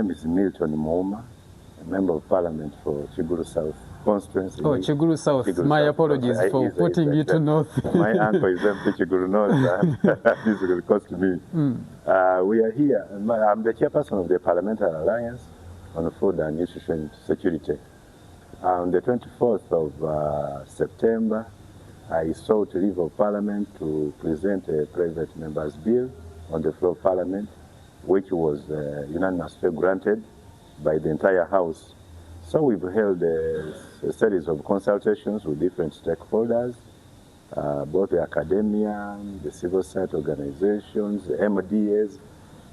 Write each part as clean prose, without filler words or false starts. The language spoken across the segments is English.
name is Milton Mouma, a member of Parliament for Chiguru South constituency. Oh, Chiguru South. My apologies for putting you to North. My uncle is MP Chiguru North. This will cost me. We are here. I'm the chairperson of the Parliamentary Alliance on Food and Nutrition Security. On the 24th of September, I sought leave of Parliament to present a private member's bill on the floor of Parliament, which was unanimously granted by the entire House. So we've held a series of consultations with different stakeholders, both the academia, the civil society organizations, the MDAs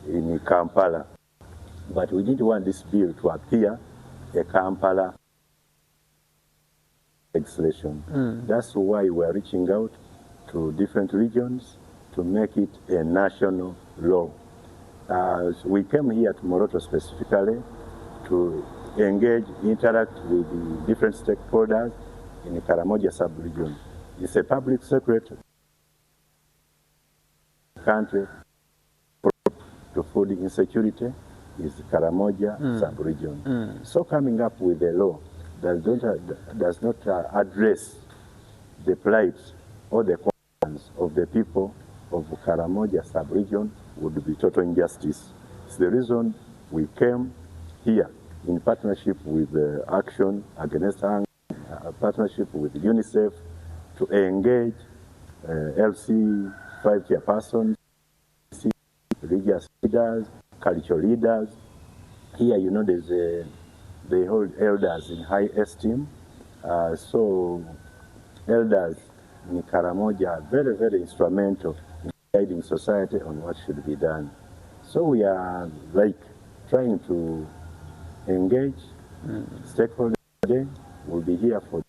in Kampala. But we didn't want this bill to appear a Kampala legislation. That's why we're reaching out to different regions to make it a national law. We came here to Moroto specifically to engage, interact with the different stakeholders in the Karamoja sub-region. It's a public secret country to food insecurity is the Karamoja sub-region. So coming up with a law that does not address the plight or the concerns of the people of Karamoja sub-region would be total injustice. It's the reason we came here in partnership with Action Against Hunger, partnership with UNICEF to engage LC 5 chairpersons, religious leaders, cultural leaders. Here, you know, they hold elders in high esteem. So elders in Karamoja are very, very instrumental in guiding society on what should be done. So we are like trying to engage stakeholders today. We'll be here for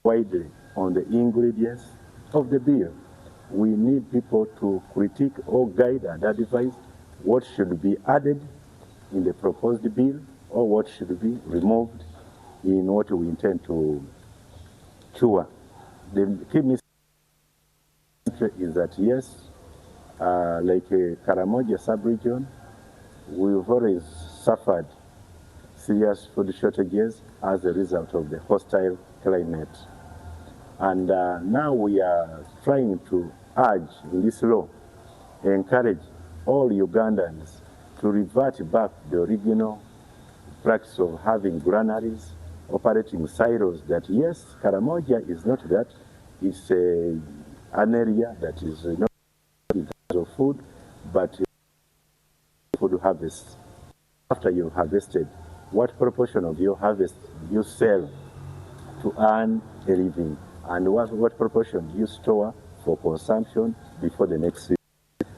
widely on the ingredients of the bill. We need people to critique or guide and advise what should be added in the proposed bill or what should be removed in what we intend to cure. The key message is that yes, like Karamoja sub-region, we've always suffered serious food shortages as a result of the hostile climate. And now we are trying to urge in this law, encourage all Ugandans to revert back to the original practice of having granaries, operating silos, that yes, Karamoja is not that. It's an area that is not in terms of food, but food harvest. After you've harvested, what proportion of your harvest you sell to earn a living, and what proportion you store for consumption before the next season?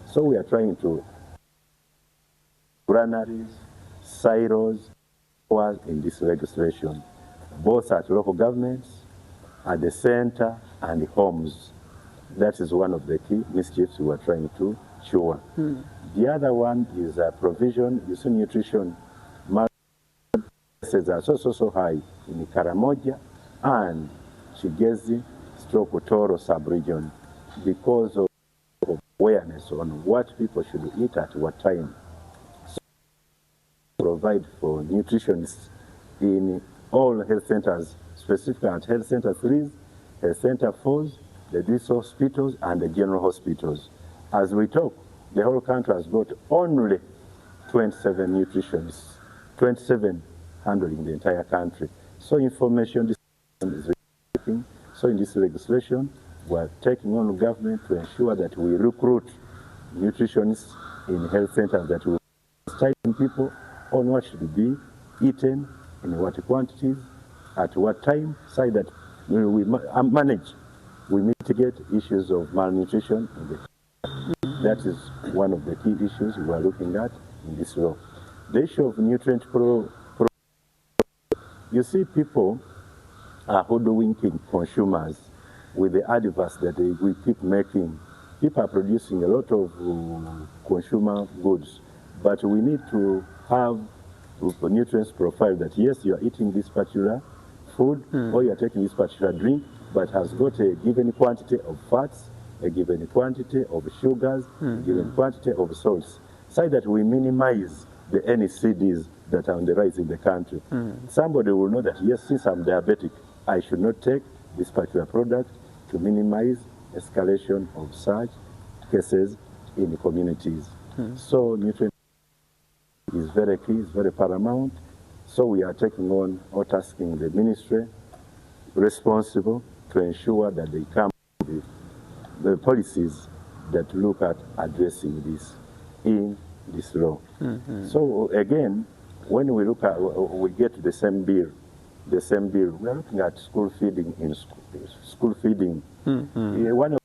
So we are trying to granaries, silos in this legislation, both at local governments, at the center, and the homes. That is one of the key mischiefs we are trying to cure. The other one is provision. You see, nutrition prices are so high in Karamoja and Chigezi / Toro sub-region because of awareness on what people should eat at what time. So provide for nutritionists in all health centers, specifically at health center 3s, health center 4s, the district hospitals, and the general hospitals. As we talk, the whole country has got only 27 nutritionists, 27 handling the entire country. So information is working. So in this legislation, we're taking on government to ensure that we recruit nutritionists in health centers, that we instructing people on what should be eaten, in what quantities, at what time, so that we mitigate issues of malnutrition in the That is one of the key issues we are looking at in this law. The issue of nutrient you see, people are hoodwinking consumers with the adverts that we keep making. People are producing a lot of consumer goods, but we need to have a nutrients profile that yes, you are eating this particular food or you are taking this particular drink, but has got a given quantity of fats, a given quantity of sugars, a given quantity of salts. so that we minimize the NCDs that are on the rise in the country. Somebody will know that, yes, since I'm diabetic, I should not take this particular product to minimize escalation of such cases in the communities. So nutrient is very key, is very paramount. So we are taking on or tasking the ministry responsible to ensure that they come with the policies that look at addressing this in this law. So again, when we look at, we get to the same bill, we are looking at school feeding in school feeding. One of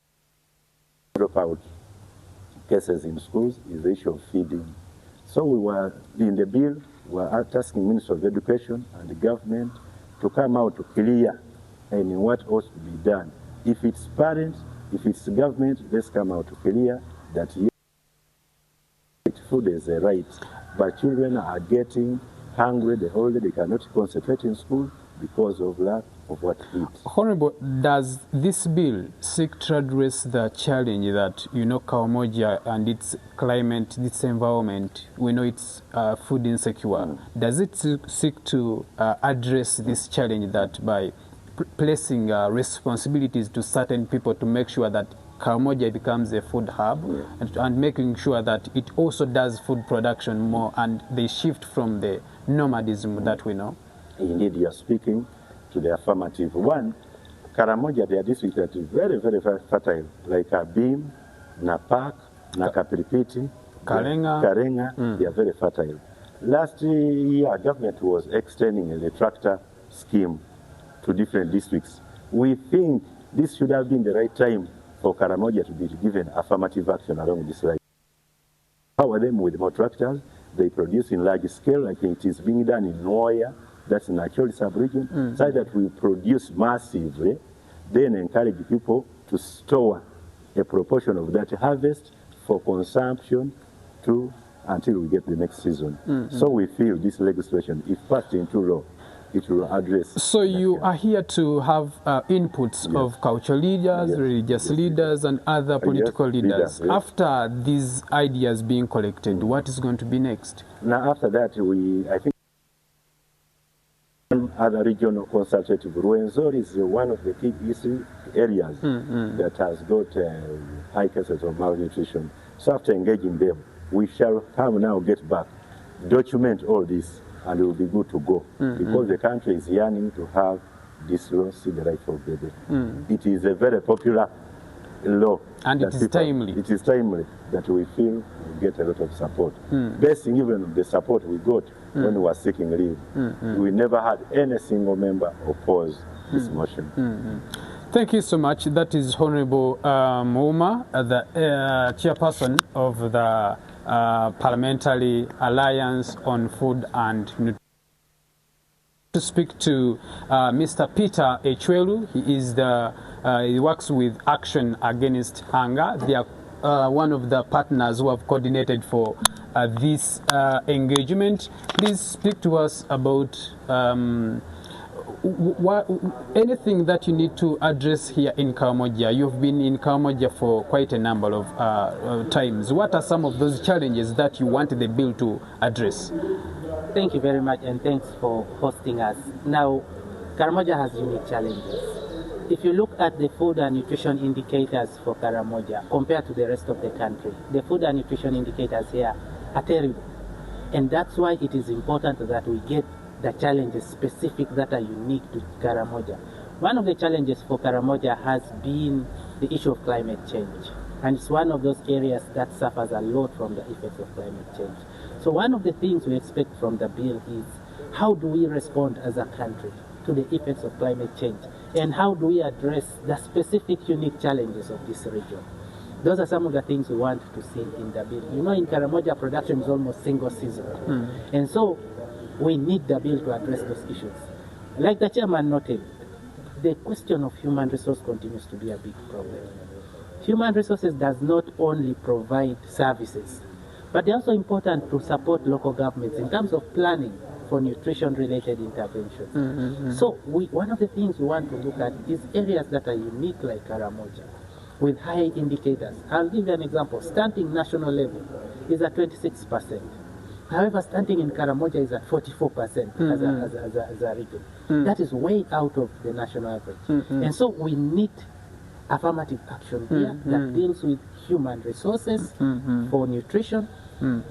the dropout cases in schools is the issue of feeding. So we were in the bill, we were asking Minister of Education and the government to come out to clear and what ought to be done. If it's parents, if it's government, let's come out to clear that yes, food is a right, but children are getting hungry the whole day. They cannot concentrate in school because of lack of what to eat. Honorable, does this bill seek to address the challenge that, you know, Karamoja and its climate, its environment, we know it's food insecure. Does it seek to address this challenge that by placing responsibilities to certain people to make sure that Karamoja becomes a food hub, and making sure that it also does food production more and they shift from the nomadism that we know? Indeed, you are speaking to the affirmative. One, Karamoja, they are districts that is very, very fertile, like Abim, Napak, Nakapilipiti, Karenga, they are very fertile. Last year, government was extending the tractor scheme to different districts. We think this should have been the right time for Karamoja to be given affirmative action along this line. Power them with more tractors. They produce in large scale. I think it is being done in Noya, that's in Acholi sub-region, so that we produce massively, then encourage people to store a proportion of that harvest for consumption until we get the next season. So we feel this legislation, if passed into law, it will address. So you are here to have inputs of cultural leaders, religious leaders, and other political leaders. After these ideas being collected, what is going to be next? Now, after that, I think other regional consultative. Ruenzori is one of the key areas that has got high cases of malnutrition. So after engaging them, we shall have now get back, document all this, and it will be good to go, because the country is yearning to have this law see the light of the day. It is a very popular law. And it is timely. It is timely that we feel we get a lot of support. Basing even on the support we got when we were seeking leave, we never had any single member oppose this motion. Thank you so much. That is Honorable Mouma, the chairperson of the Parliamentary Alliance on Food and Nutrition. To speak to Mr. Peter Echwelu. He is he works with Action Against Hunger. They are one of the partners who have coordinated for this engagement. Please speak to us about anything that you need to address here in Karamoja. You've been in Karamoja for quite a number of times. What are some of those challenges that you want the bill to address? Thank you very much, and thanks for hosting us. Now, Karamoja has unique challenges. If you look at the food and nutrition indicators for Karamoja compared to the rest of the country, the food and nutrition indicators here are terrible. And that's why it is important that we get the challenges specific that are unique to Karamoja. One of the challenges for Karamoja has been the issue of climate change. And it's one of those areas that suffers a lot from the effects of climate change. So one of the things we expect from the bill is, how do we respond as a country to the effects of climate change? And how do we address the specific unique challenges of this region? Those are some of the things we want to see in the bill. You know, in Karamoja, production is almost single season. And so we need the bill to address those issues. Like the chairman noted, the question of human resource continues to be a big problem. Human resources does not only provide services, but they're also important to support local governments in terms of planning for nutrition-related interventions. So one of the things we want to look at is areas that are unique like Karamoja, with high indicators. I'll give you an example. Stunting national level is at 26%. However, stunting in Karamoja is at 44% as a region. That is way out of the national average. And so we need affirmative action here that deals with human resources for nutrition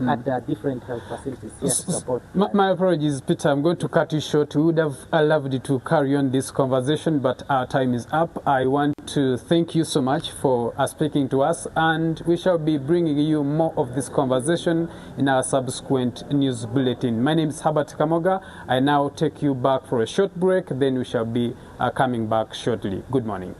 at the different health facilities here to support. My apologies, Peter. I'm going to cut you short. We would have loved to carry on this conversation, but our time is up. I want to thank you so much for speaking to us, and we shall be bringing you more of this conversation in our subsequent news bulletin. My name is Herbert Kamoga. I now take you back for a short break, then we shall be coming back shortly. Good morning.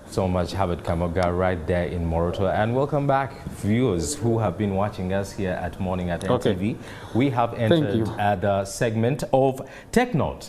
So much, Herbert Kamoga, right there in Moroto. And welcome back, viewers who have been watching us here at Morning at NTV. We have entered the segment of TechNote.